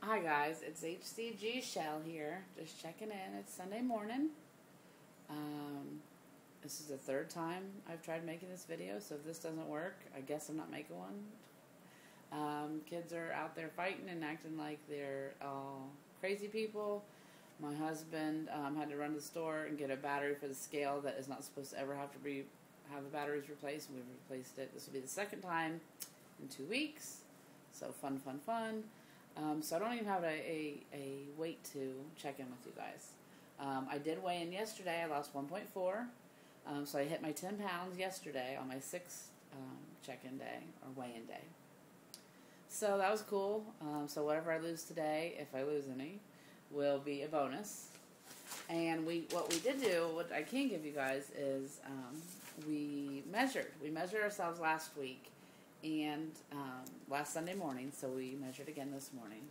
Hi guys, it's HCG Shell here, just checking in. It's Sunday morning. This is the third time I've tried making this video, so if this doesn't work, I guess I'm not making one. Kids are out there fighting and acting like they're all crazy people. My husband had to run to the store and get a battery for the scale that is not supposed to ever have the batteries replaced, and we've replaced it. This will be the second time in 2 weeks, so fun. So I don't even have a weight to check in with you guys. I did weigh in yesterday. I lost 1.4. So I hit my 10 pounds yesterday on my 6th check-in day, or weigh-in day. So that was cool. So whatever I lose today, if I lose any, will be a bonus. And what we did do, what I can give you guys is we measured. We measured ourselves last week. And last Sunday morning, so we measured again this morning.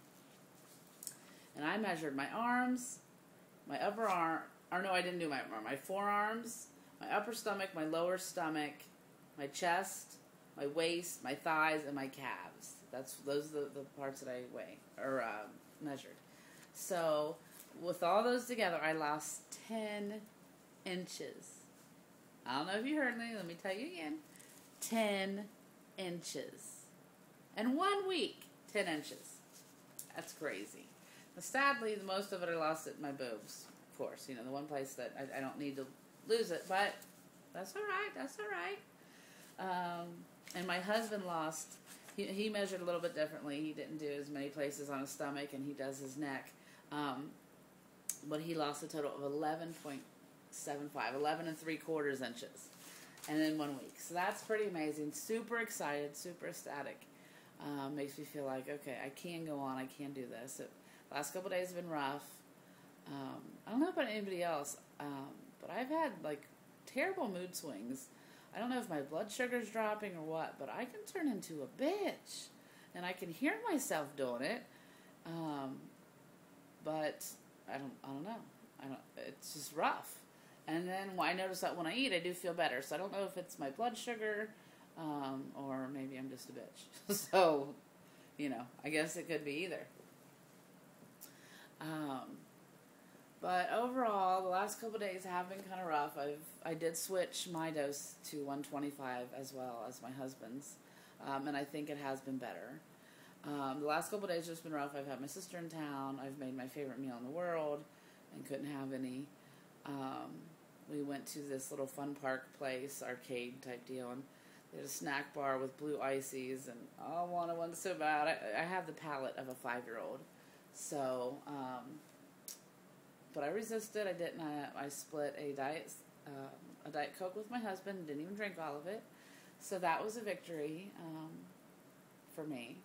And I measured my arms, my upper arm, or no, I didn't do my arm, my forearms, my upper stomach, my lower stomach, my chest, my waist, my thighs, and my calves. Those are the parts that I measured. So with all those together, I lost 10 inches. I don't know if you heard me. Let me tell you again. 10 inches. In 1 week, 10 inches. That's crazy. Now, sadly, most of it I lost at my boobs, of course. You know, the one place that I don't need to lose it, but that's all right. And my husband lost, he measured a little bit differently. He didn't do as many places on his stomach, and he does his neck. But he lost a total of 11.75, 11 3/4 inches. And in 1 week. So that's pretty amazing. Super excited, super ecstatic. Makes me feel like, okay, I can go on. I can do this. Last couple days have been rough. I don't know about anybody else, but I've had like terrible mood swings. I don't know if my blood sugar's dropping or what, but I can turn into a bitch. And I can hear myself doing it. But I don't know. It's just rough. And then I notice that when I eat, I do feel better. So I don't know if it's my blood sugar, or maybe I'm just a bitch. So, you know, I guess it could be either. But overall, the last couple of days have been kind of rough. I did switch my dose to 125 as well as my husband's, and I think it has been better. The last couple of days have just been rough. I've had my sister in town. I've made my favorite meal in the world and couldn't have any. We went to this little fun park place, arcade type deal, and they had a snack bar with blue ices, and I wanted one so bad. I have the palate of a 5-year-old, so, but I resisted. I didn't. I split a Diet Coke with my husband, didn't even drink all of it, so that was a victory for me.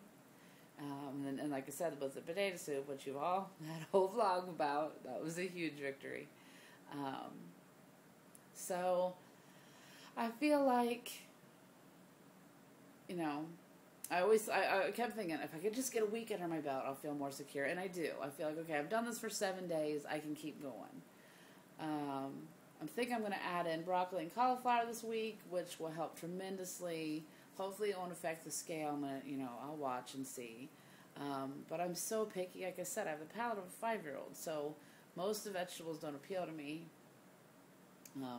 And like I said, with the potato soup, which you all had a whole vlog about, that was a huge victory. So I feel like, you know, I kept thinking, if I could just get a week under my belt, I'll feel more secure. And I do. I feel like, okay, I've done this for 7 days. I can keep going. I'm thinking I'm going to add in broccoli and cauliflower this week, which will help tremendously. Hopefully it won't affect the scale. I'm going to, you know, I'll watch and see. But I'm so picky. Like I said, I have the palate of a 5-year-old. So most of the vegetables don't appeal to me.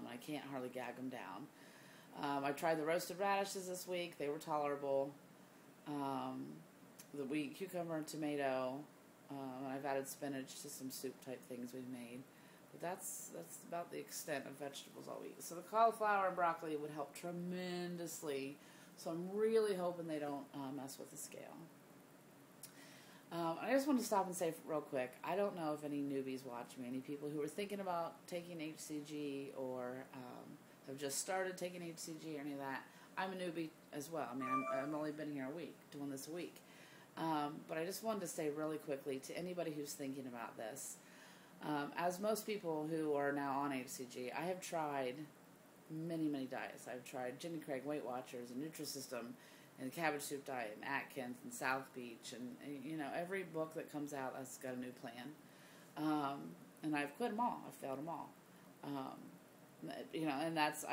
I can't hardly gag them down. I tried the roasted radishes this week. They were tolerable. The wheat, cucumber, and tomato. I've added spinach to some soup type things we've made. But that's about the extent of vegetables I'll eat. So the cauliflower and broccoli would help tremendously. So I'm really hoping they don't mess with the scale. I just want to stop and say real quick, I don't know if any newbies watch me, any people who are thinking about taking HCG or have just started taking HCG or any of that. I'm a newbie as well. I mean, I've only been here a week, doing this a week. But I just wanted to say really quickly to anybody who's thinking about this, as most people who are now on HCG, I have tried many diets. I've tried Jenny Craig Weight Watchers and Nutrisystem, and the Cabbage Soup Diet, and Atkins, and South Beach, and you know, every book that comes out has got a new plan. And I've quit them all. I've failed them all. You know, and that's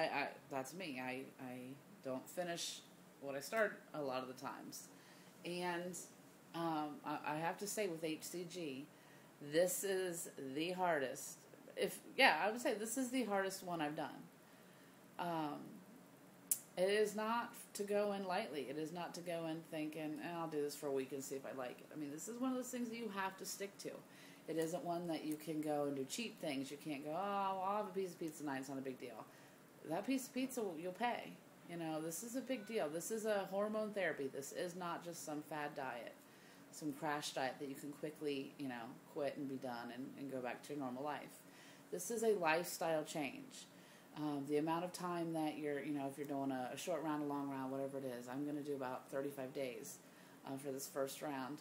me. I don't finish what I start a lot of the times, and I have to say with HCG, this is the hardest. I would say this is the hardest one I've done. It is not to go in lightly. It is not to go in thinking, I'll do this for a week and see if I like it. I mean, this is one of those things that you have to stick to. It isn't one that you can go and do cheap things. You can't go, well, I'll have a piece of pizza tonight. It's not a big deal. That piece of pizza, you'll pay. This is a big deal. This is a hormone therapy. This is not just some fad diet, some crash diet that you can quickly, quit and be done and go back to your normal life. This is a lifestyle change. The amount of time that you're, if you're doing a short round, a long round, whatever it is, I'm going to do about 35 days for this first round.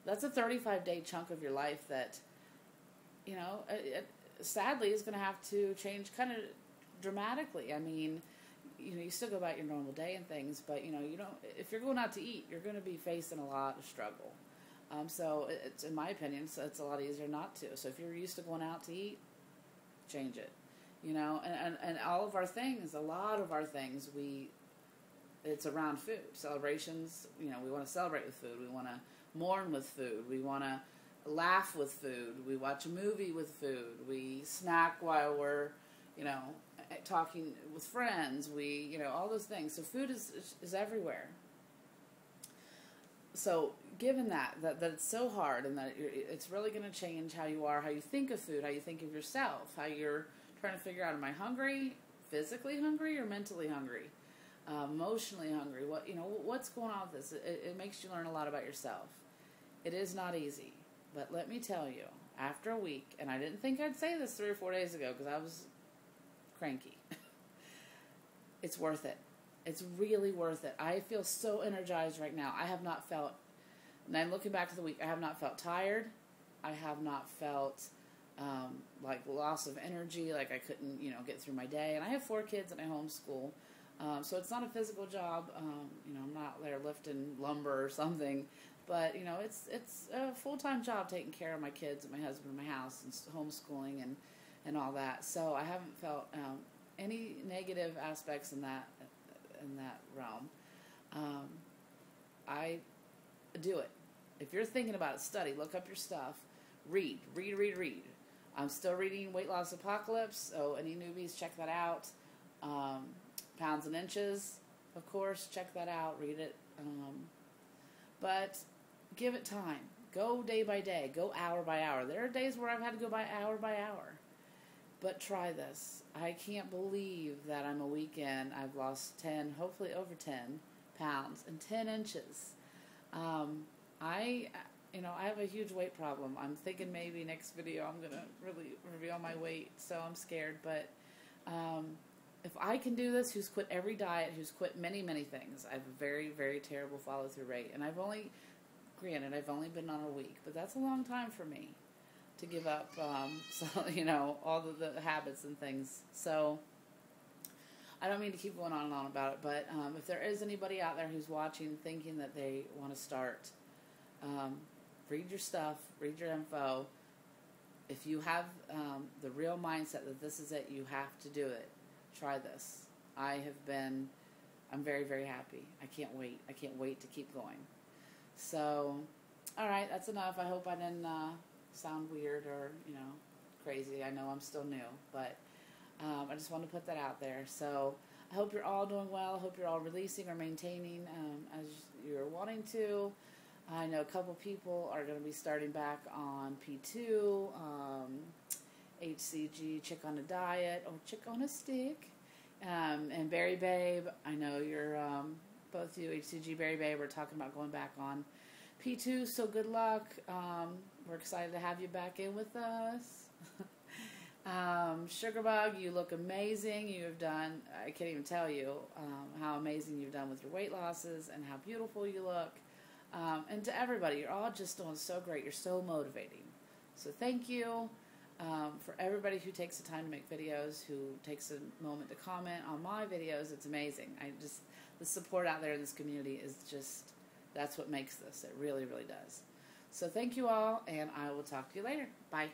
That's a 35-day chunk of your life that, sadly is going to have to change kind of dramatically. I mean, you still go about your normal day and things, but, if you're going out to eat, you're going to be facing a lot of struggle. So it's, in my opinion, it's a lot easier not to. So if you're used to going out to eat, change it. And all of our things, a lot of our things, it's around food. Celebrations, we want to celebrate with food. We want to mourn with food. We want to laugh with food. We watch a movie with food. We snack while we're, talking with friends. All those things. So food is everywhere. So given that it's so hard and that it's really going to change how you are, how you think of food, how you think of yourself, how you're trying to figure out, am I hungry, physically hungry or mentally hungry, emotionally hungry? What's going on with this? It makes you learn a lot about yourself. It is not easy, but let me tell you, after a week, and I didn't think I'd say this 3 or 4 days ago because I was cranky. It's worth it. It's really worth it. I feel so energized right now. I have not felt, and I'm looking back to the week, I have not felt tired. I have not felt like loss of energy, like I couldn't, get through my day. And I have 4 kids and I homeschool. So it's not a physical job. I'm not there lifting lumber or something. But, it's a full-time job taking care of my kids and my husband and my house and homeschooling and all that. So I haven't felt any negative aspects in that realm. I do it. If you're thinking about it, study, look up your stuff, read. I'm still reading Weight Loss Apocalypse, so any newbies, check that out. Pounds and Inches, of course, check that out, read it. But give it time. Go day by day. Go hour by hour. There are days where I've had to go by hour. But try this. I can't believe that I'm a week in. I've lost 10, hopefully over 10 pounds and 10 inches. I have a huge weight problem. I'm thinking maybe next video I'm going to really reveal my weight, so I'm scared. But if I can do this, who's quit every diet, who's quit many, many things, I have a very, very terrible follow-through rate. And I've only been on a week, but that's a long time for me to give up, all the habits and things. So I don't mean to keep going on and on about it, but if there is anybody out there who's watching thinking that they want to start, read your stuff, read your info. If you have the real mindset that this is it, you have to do it. Try this. I'm very, very happy. I can't wait. I can't wait to keep going. So, all right, that's enough. I hope I didn't sound weird or, crazy. I know I'm still new, but I just want to put that out there. So I hope you're all doing well. I hope you're all releasing or maintaining as you're wanting to. I know a couple people are going to be starting back on P2, HCG, Chick on a Diet, or Chick on a Stick, and Berry Babe. I know you're, both you, HCG, Berry Babe, are talking about going back on P2, so good luck. We're excited to have you back in with us. Sugarbug, you look amazing. You have done, I can't even tell you how amazing you've done with your weight losses and how beautiful you look. And to everybody, you're all just doing so great. You're so motivating. So thank you for everybody who takes the time to make videos, who takes a moment to comment on my videos. It's amazing. The support out there in this community is just, that's what makes this. It really, really does. So thank you all, and I will talk to you later. Bye.